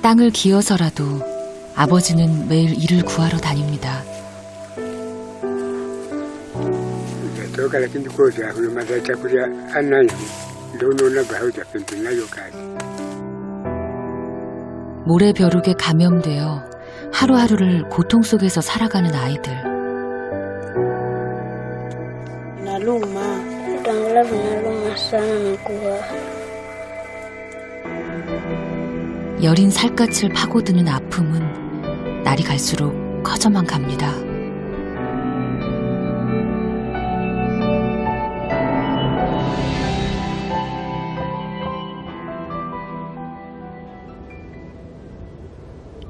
땅을 기어서라도 아버지는 매일 일을 구하러 다닙니다. 모래벼룩에 감염되어 하루하루를 고통 속에서 살아가는 아이들. 여린 살갗을 파고드는 아픔은 날이 갈수록 커져만 갑니다.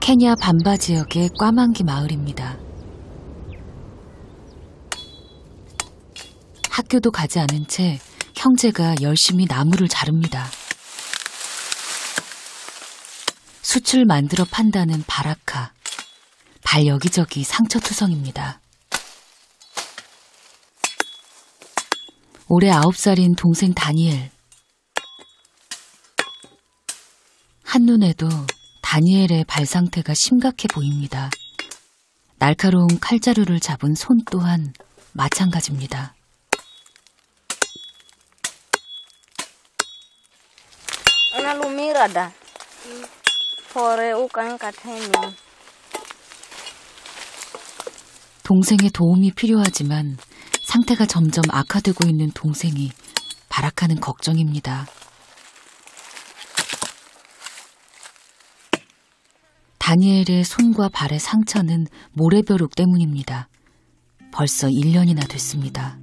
케냐 반바 지역의 꽈망기 마을입니다. 학교도 가지 않은 채 형제가 열심히 나무를 자릅니다. 숯을 만들어 판다는 바라카. 발 여기저기 상처투성입니다. 올해 9살인 동생 다니엘. 한눈에도 다니엘의 발 상태가 심각해 보입니다. 날카로운 칼자루를 잡은 손 또한 마찬가지입니다. 동생의 도움이 필요하지만 상태가 점점 악화되고 있는 동생이 바라카는 걱정입니다. 다니엘의 손과 발의 상처는 모래벼룩 때문입니다. 벌써 1년이나 됐습니다.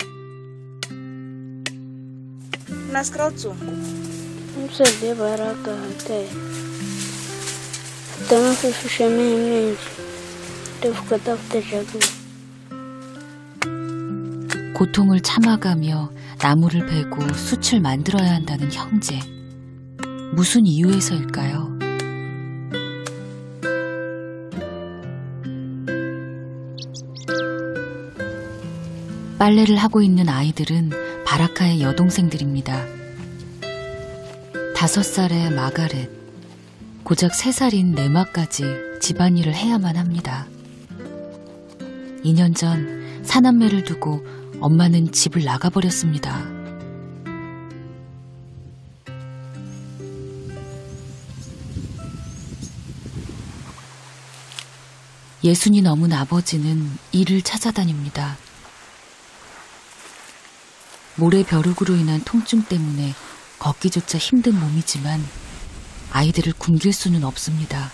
고통을 참아가며 나무를 베고 숯을 만들어야 한다는 형제. 무슨 이유에서일까요? 빨래를 하고 있는 아이들은 바라카의 여동생들입니다. 5살의 마가렛, 고작 3살인 네마까지 집안일을 해야만 합니다. 2년 전 사남매를 두고 엄마는 집을 나가버렸습니다. 예순이 넘은 아버지는 일을 찾아다닙니다. 모래벼룩으로 인한 통증 때문에 걷기조차 힘든 몸이지만 아이들을 굶길 수는 없습니다.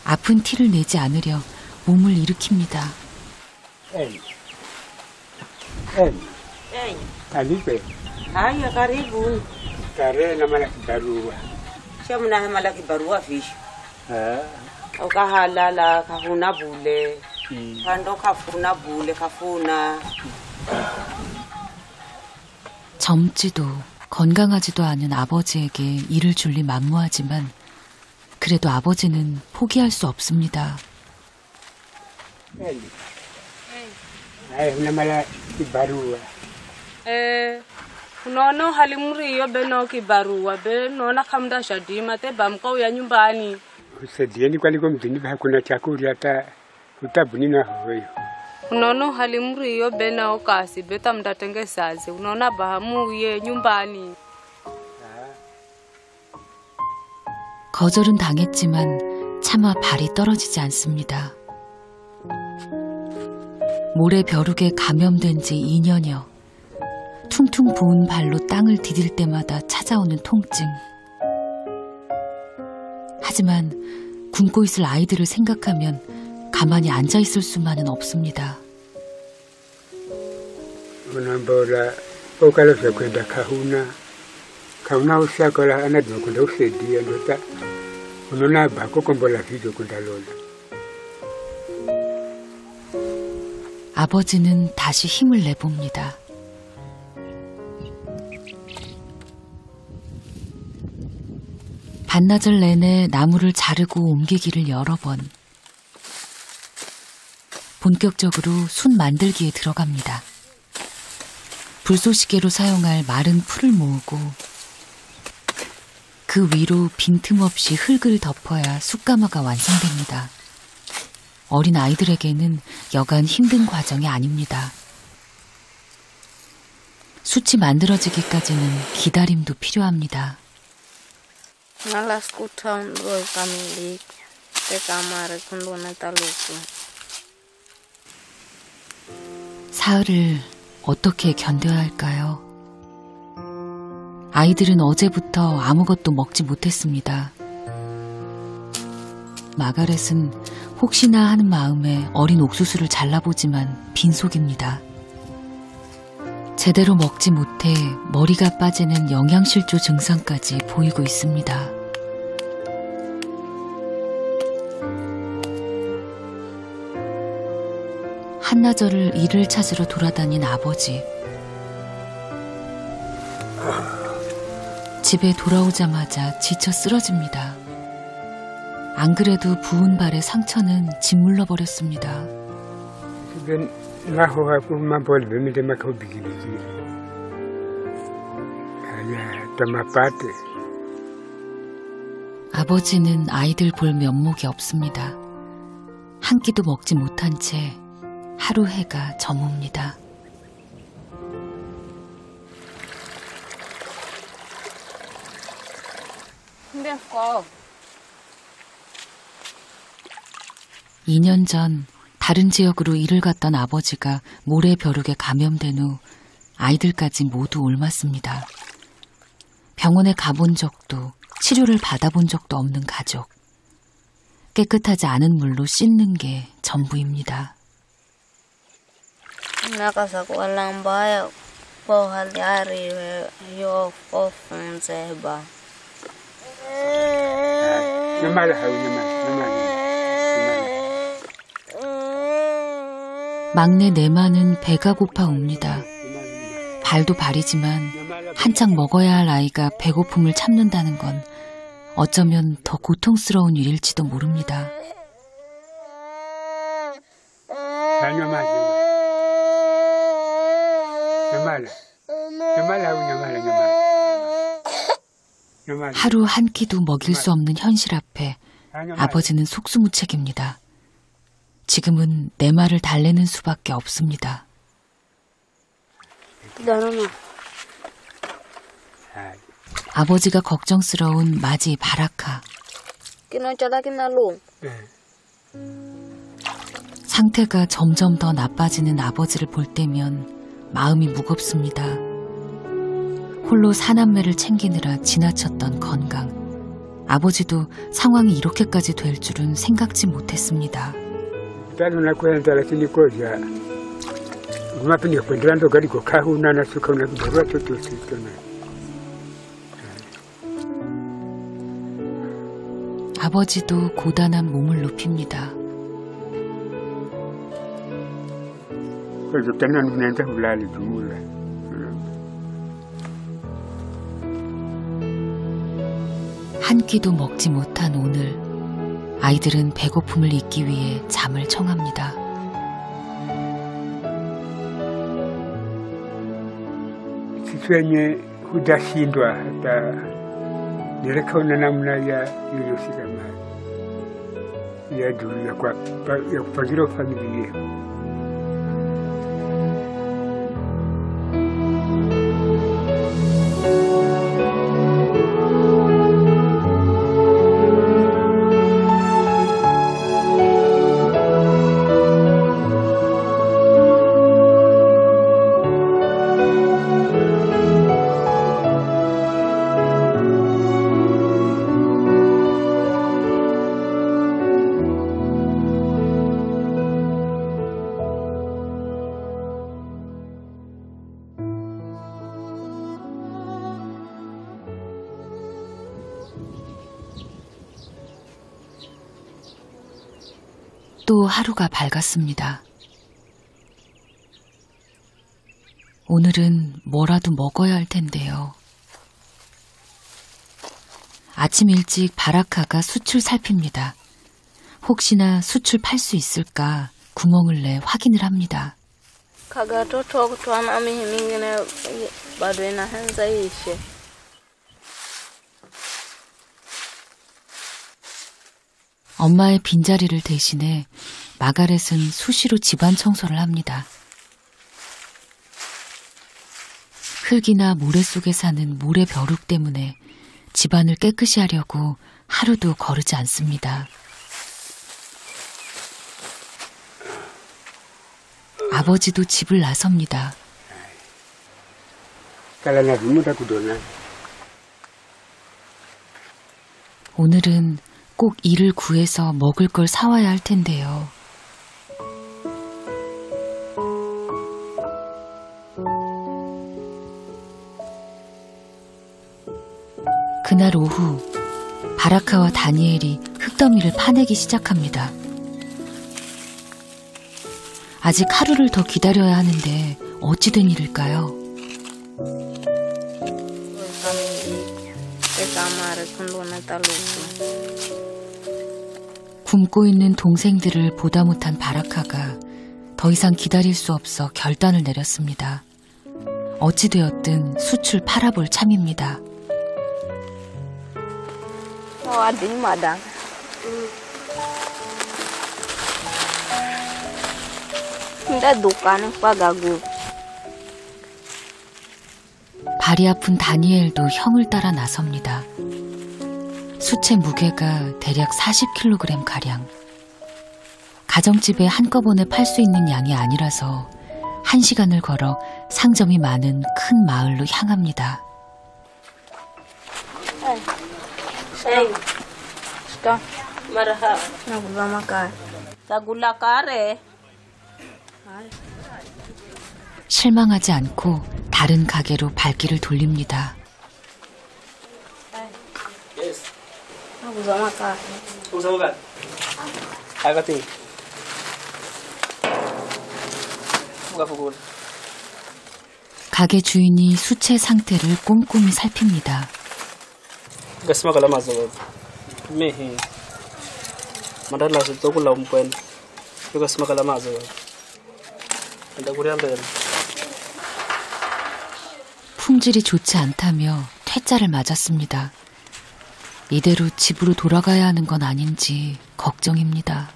아픈 티를 내지 않으려 몸을 일으킵니다. 젊지도 건강하지도 않은 아버지에게 일을 줄리 만무하지만 그래도 아버지는 포기할 수 없습니다. Unaona halimri hiyo beno kibarua beno kamda shadima te bamko ya nyumbani. Usaidieni kwani kwa mjini hakuna chakula hata utabuni na wewe. Unaona halimri hiyo beno kasi beta mdatengesaze. Unaona bahamu ye nyumbani. 거절은 당했지만 차마 발이 떨어지지 않습니다. 모래벼룩에 감염된 지 2년여. 퉁퉁 부은 발로 땅을 디딜 때마다 찾아오는 통증. 하지만 굶고 있을 아이들을 생각하면 가만히 앉아있을 수만은 없습니다. 아버지는 다시 힘을 내봅니다. 반나절 내내 나무를 자르고 옮기기를 여러 번. 본격적으로 숯 만들기에 들어갑니다. 불쏘시개로 사용할 마른 풀을 모으고 그 위로 빈틈없이 흙을 덮어야 숯가마가 완성됩니다. 어린 아이들에게는 여간 힘든 과정이 아닙니다. 숯이 만들어지기까지는 기다림도 필요합니다. 사흘을 어떻게 견뎌야 할까요? 아이들은 어제부터 아무것도 먹지 못했습니다. 마가렛은 혹시나 하는 마음에 어린 옥수수를 잘라보지만 빈속입니다. 제대로 먹지 못해 머리가 빠지는 영양실조 증상까지 보이고 있습니다. 한나절을 일을 찾으러 돌아다닌 아버지. 집에 돌아오자마자 지쳐 쓰러집니다. 안 그래도 부은 발의 상처는 짓물러 버렸습니다. 아버지는 아이들 볼 면목이 없습니다. 한 끼도 먹지 못한 채 하루 해가 저뭅니다. 근데 거 2년 전 다른 지역으로 일을 갔던 아버지가 모래벼룩에 감염된 후 아이들까지 모두 옮았습니다. 병원에 가본 적도 치료를 받아본 적도 없는 가족. 깨끗하지 않은 물로 씻는 게 전부입니다. 나가서 walang bayo po halyari yo po funzeba. 막내 네마는 배가 고파 옵니다. 발도 발이지만 한창 먹어야 할 아이가 배고픔을 참는다는 건 어쩌면 더 고통스러운 일일지도 모릅니다. 하루 한 끼도 먹일 수 없는 현실 앞에 아버지는 속수무책입니다. 지금은 내 말을 달래는 수밖에 없습니다. 아버지가 걱정스러운 맞이 바라카. 상태가 점점 더 나빠지는 아버지를 볼 때면 마음이 무겁습니다. 홀로 사남매를 챙기느라 지나쳤던 건강. 아버지도 상황이 이렇게까지 될 줄은 생각지 못했습니다. 아버지도 고단한 몸을 눕힙니다. 한 끼도 먹지 못한 오늘, 아이들은 배고픔을 잊기 위해 잠을 청합니다. Siswenye hudashindwa hata nilikaona namna ya usigama ya juu ya kupangilia familia. 또 하루가 밝았습니다. 오늘은 뭐라도 먹어야 할 텐데요. 아침 일찍 바라카가 숯을 살핍니다. 혹시나 숯을 팔 수 있을까 구멍을 내 확인을 합니다. 엄마의 빈자리를 대신해 마가렛은 수시로 집안 청소를 합니다. 흙이나 모래 속에 사는 모래 벼룩 때문에 집안을 깨끗이 하려고 하루도 거르지 않습니다. 아버지도 집을 나섭니다. 오늘은 꼭 일을 구해서 먹을 걸 사와야 할 텐데요. 그날 오후 바라카와 다니엘이 흙더미를 파내기 시작합니다. 아직 하루를 더 기다려야 하는데 어찌 된 일일까요? 굶고 있는 동생들을 보다 못한 바라카가 더 이상 기다릴 수 없어 결단을 내렸습니다. 어찌되었든 숯을 팔아볼 참입니다. 발이 아픈 다니엘도 형을 따라 나섭니다. 숯의 무게가 대략 40kg가량. 가정집에 한꺼번에 팔 수 있는 양이 아니라서 1시간을 걸어 상점이 많은 큰 마을로 향합니다. 실망하지 않고 다른 가게로 발길을 돌립니다. 가게 주인이 숯의 상태를 꼼꼼히 살핍니다. 품질이 좋지 않다며 퇴짜를 맞았습니다. 이대로 집으로 돌아가야 하는 건 아닌지 걱정입니다.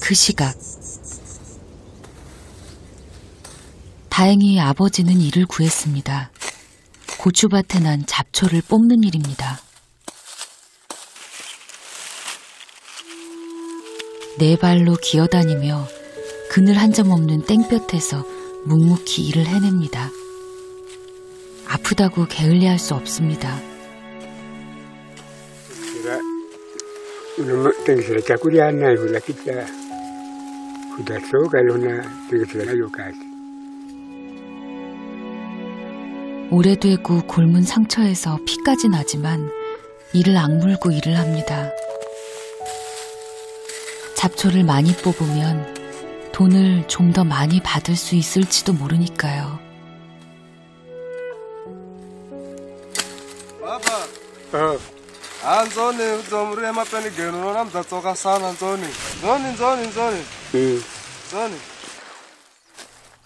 그 시각 다행히 아버지는 일을 구했습니다. 고추밭에 난 잡초를 뽑는 일입니다. 네 발로 기어다니며 그늘 한 점 없는 땡볕에서 묵묵히 일을 해냅니다. 아프다고 게을리할 수 없습니다. 오래되고 곪은 상처에서 피까지 나지만 이를 악물고 일을 합니다. 잡초를 많이 뽑으면 돈을 좀 더 많이 받을 수 있을지도 모르니까요.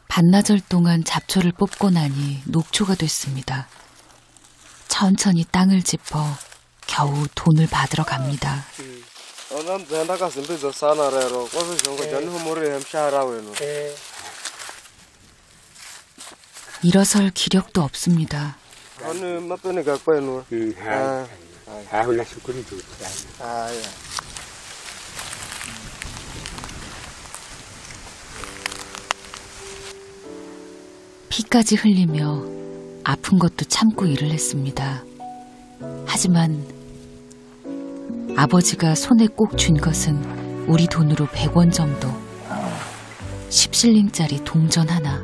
반나절 동안 잡초를 뽑고 나니 녹초가 됐습니다. 천천히 땅을 짚어 겨우 돈을 받으러 갑니다. 일어설 기력도 없습니다. 피까지 흘리며 아픈 것도 참고 일을 했습니다. 하지만 아버지가 손에 꼭 쥔 것은 우리 돈으로 100원 정도, 10실링짜리 동전 하나.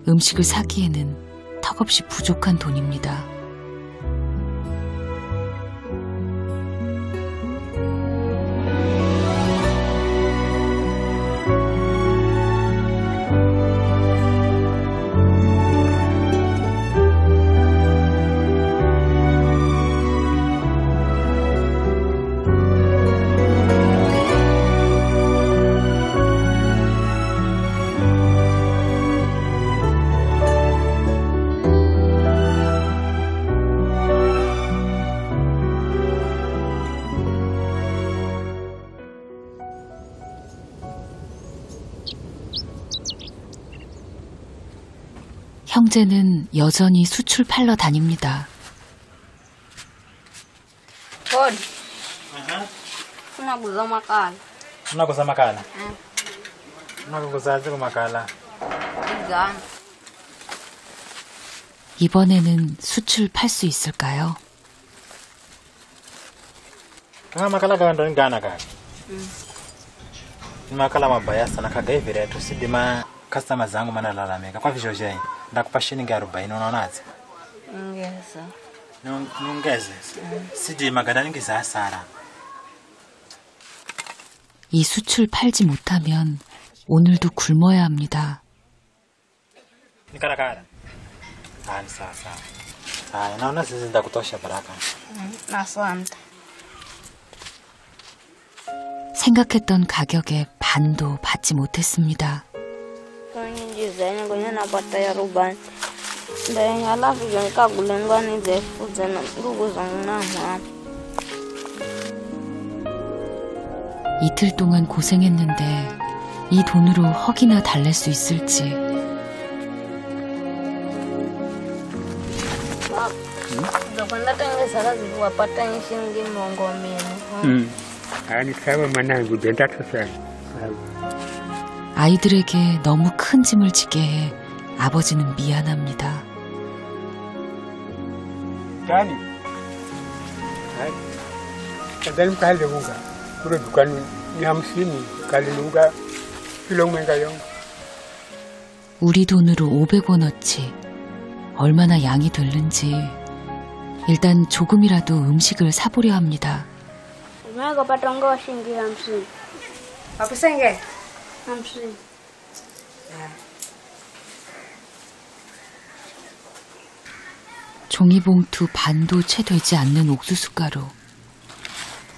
음식을 사기에는 턱없이 부족한 돈입니다. 형제는 여전히 수출 팔러 다닙니다. Pod. Unaguza makala. Unaguza makala? Unaguzaje makala? Igan. 이번에는 수출 팔 수 있을까요? Kama makala ndo ngana ka. Makala mabaya sana kagaivira tusidima customer zangu manalalamika kwa visho jeni ndakupa shilingi 40 unaonaje? Ngeza. Nongeze. Sidima gadani hasara. 이 수출 팔지 못하면 오늘도 굶어야 합니다. Nikarakara. Ni sasa. Naona sisi ndakutosha baraka. Asante. 생각했던 가격의 반도 받지 못했습니다. Kwenye kwenye napata ya rubani. Ndio halafu nikagulengwa nizefuze na ndugu zangu na mama. 이틀 동안 고생했는데 이 돈으로 헉이나 달랠 수 있을지. Ndio tengeza kazi kuwapata shilingi 200. 아니 사람 만나고 된다쳤어요. 아이들에게 너무 큰 짐을 지게 해 아버지는 미안합니다. 아니, kadang kali muka, udah bukan nyam sini kali muka 필롱맨가요. 우리 돈으로 500원어치 얼마나 양이 들는지 일단 조금이라도 음식을 사보려 합니다. Umeweka pata unga wa shilingi 50. Wapisenge? 50. 종이봉투 반도 채 되지 않는 옥수수가루.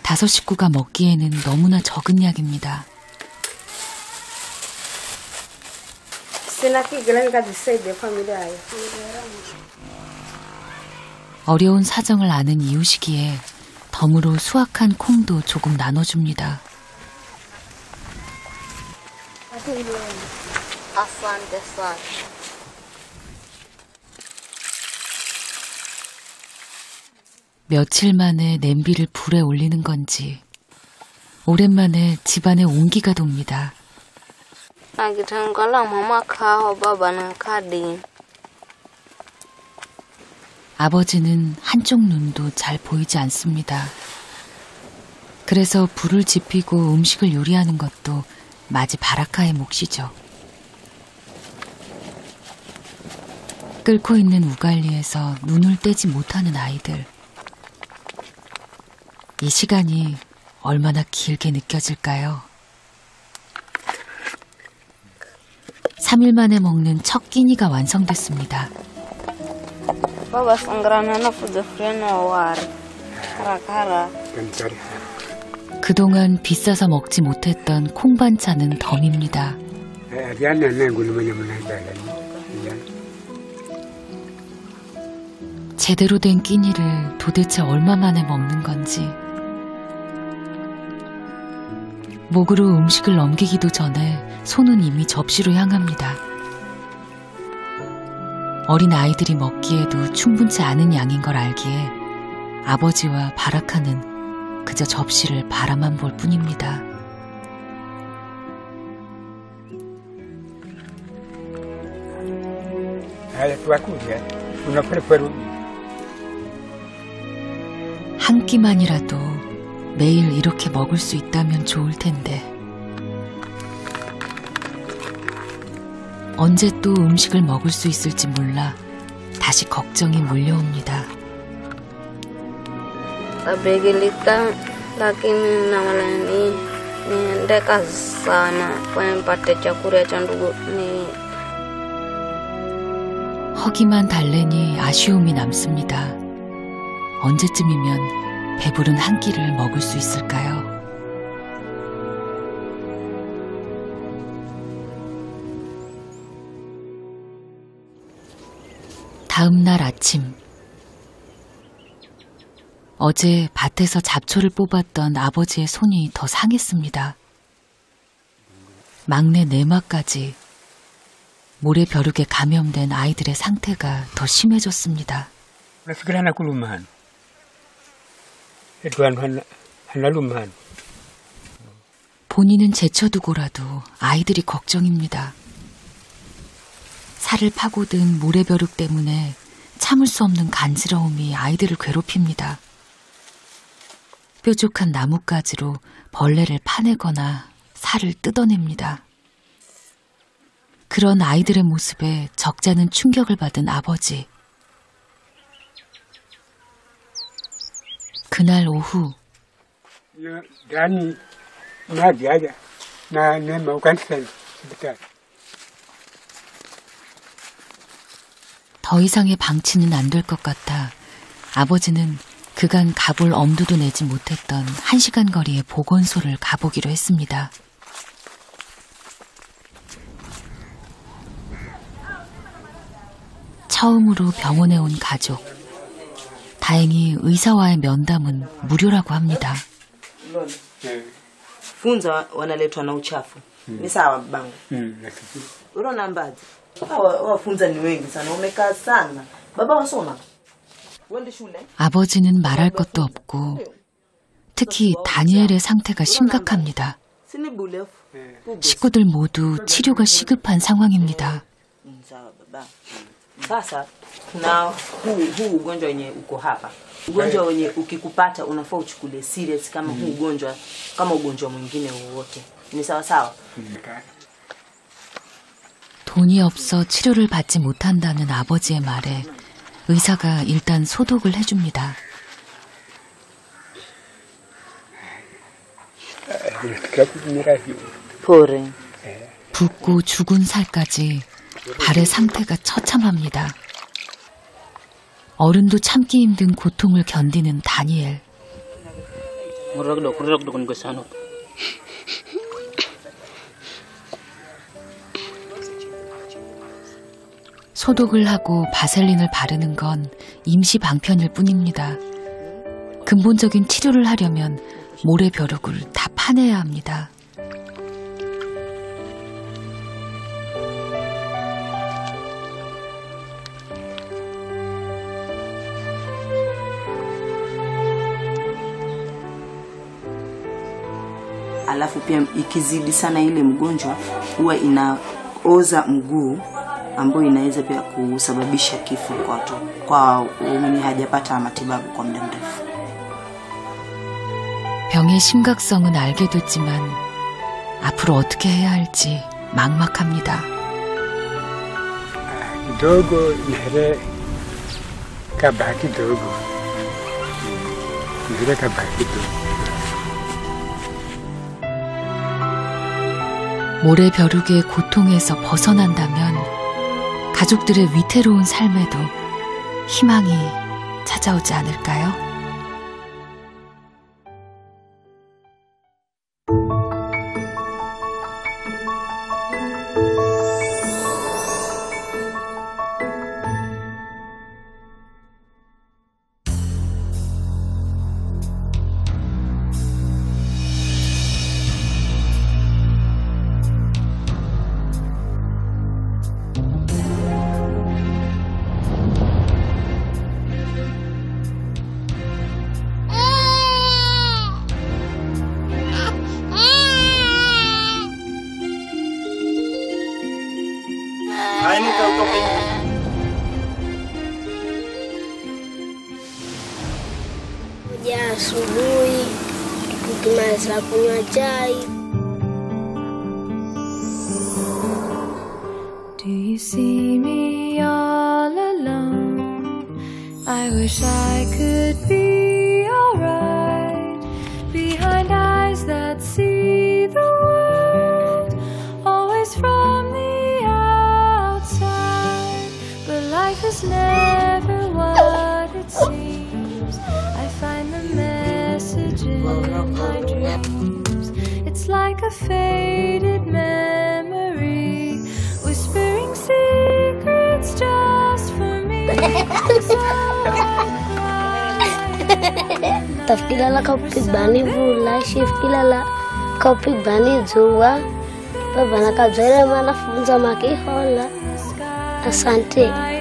5 식구가 먹기에는 너무나 적은 양입니다. Sina kigila nikazisaidia familia hayo. 어려운 사정을 아는 이웃이기에 덤으로 수확한 콩도 조금 나눠줍니다. Asante sana. 며칠 만에 냄비를 불에 올리는 건지 오랜만에 집안에 온기가 돕니다. Nakitangala mama kao baba na kadi. 아버지는 한쪽 눈도 잘 보이지 않습니다. 그래서 불을 지피고 음식을 요리하는 것도 마지 바라카의 몫이죠. 끓고 있는 우갈리에서 눈을 떼지 못하는 아이들. 이 시간이 얼마나 길게 느껴질까요? 3일 만에 먹는 첫 끼니가 완성됐습니다. Baba sangrana na fude freno wari. Karakara. 그동안 비싸서 먹지 못했던 콩반찬은 덤입니다. 제대로 된 끼니를 도대체 얼마 만에 먹는 건지. 목으로 음식을 넘기기도 전에 손은 이미 접시로 향합니다. 어린 아이들이 먹기에도 충분치 않은 양인 걸 알기에 아버지와 바라카는 그저 접시를 바라만 볼 뿐입니다. 한 끼만이라도 매일 이렇게 먹을 수 있다면 좋을 텐데 언제 또 음식을 먹을 수 있을지 몰라 다시 걱정이 몰려옵니다. Tabegilika lakini na malani niendeka sana kwa mpate chakula cha ndugu ni 허기만 달래니 아쉬움이 남습니다. 언제쯤이면 배부른 한 끼를 먹을 수 있을까요? 다음 날 아침 어제 밭에서 잡초를 뽑았던 아버지의 손이 더 상했습니다. 막내 내마까지 모래벼룩에 감염된 아이들의 상태가 더 심해졌습니다. 본인은 제쳐두고라도 아이들이 걱정입니다. 살을 파고든 모래벼룩 때문에 참을 수 없는 간지러움이 아이들을 괴롭힙니다. 뾰족한 나뭇가지로 벌레를 파내거나 살을 뜯어냅니다. 그런 아이들의 모습에 적잖은 충격을 받은 아버지. 그날 오후 더 이상의 방치는 안 될 것 같아 아버지는 그간 가볼 엄두도 내지 못했던 1시간 거리의 보건소를 가보기로 했습니다. 처음으로 병원에 온 가족. 다행히 의사와의 면담은 무료라고 합니다. Funza wanaletwa na uchafu. Ni sawa babangu. Unaona mbaji. Wafunza ni wengi sana. Umekaa sana. Baba wasoma. Uende shule? 아버지는 말할 것도 없고 특히 다니엘의 상태가 심각합니다. 식구들 모두 치료가 시급한 상황입니다. Sasa na huu ugonjwa wenye uko hapa. Ugonjwa wenye ukikupata unafaa uchukulie serious kama huu ugonjwa kama ugonjwa mwingine wowote. Ni sawa sawa? 돈이 없어 치료를 받지 못한다는 아버지의 말에 의사가 일단 소독을 해줍니다. 붓고 죽은 살까지 발의 상태가 처참합니다. 어른도 참기 힘든 고통을 견디는 다니엘. 소독을 하고 바셀린을 바르는 건 임시 방편일 뿐입니다. 근본적인 치료를 하려면 모래벼룩을 다 파내야 합니다. Alafu pia ikizidi sana ile mgonjwa huwa inaoza mguu ambayo inaweza pia kusababisha kifo kwa mwenye hajapata matibabu kwa muda mrefu. 병의 심각성은 알게 됐지만 앞으로 어떻게 해야 할지 막막합니다. kidogo nere kabaki kidogo. nere kabaki kidogo. 모래벼룩의 고통에서 벗어난다면 가족들의 위태로운 삶에도 희망이 찾아오지 않을까요? Ya asubuhi tukimaliza kunywa chai. Do you see me all alone? I wish I could be alright behind eyes that see the world always from the outside, but life is never what it seems. I find the message in my dreams. It's like a faded memory, whispering secrets just for me. Tafkilala kaupik bani vula, shifkilala kaupik bani jua. Babana ka jere mana funza maki hola. Asante.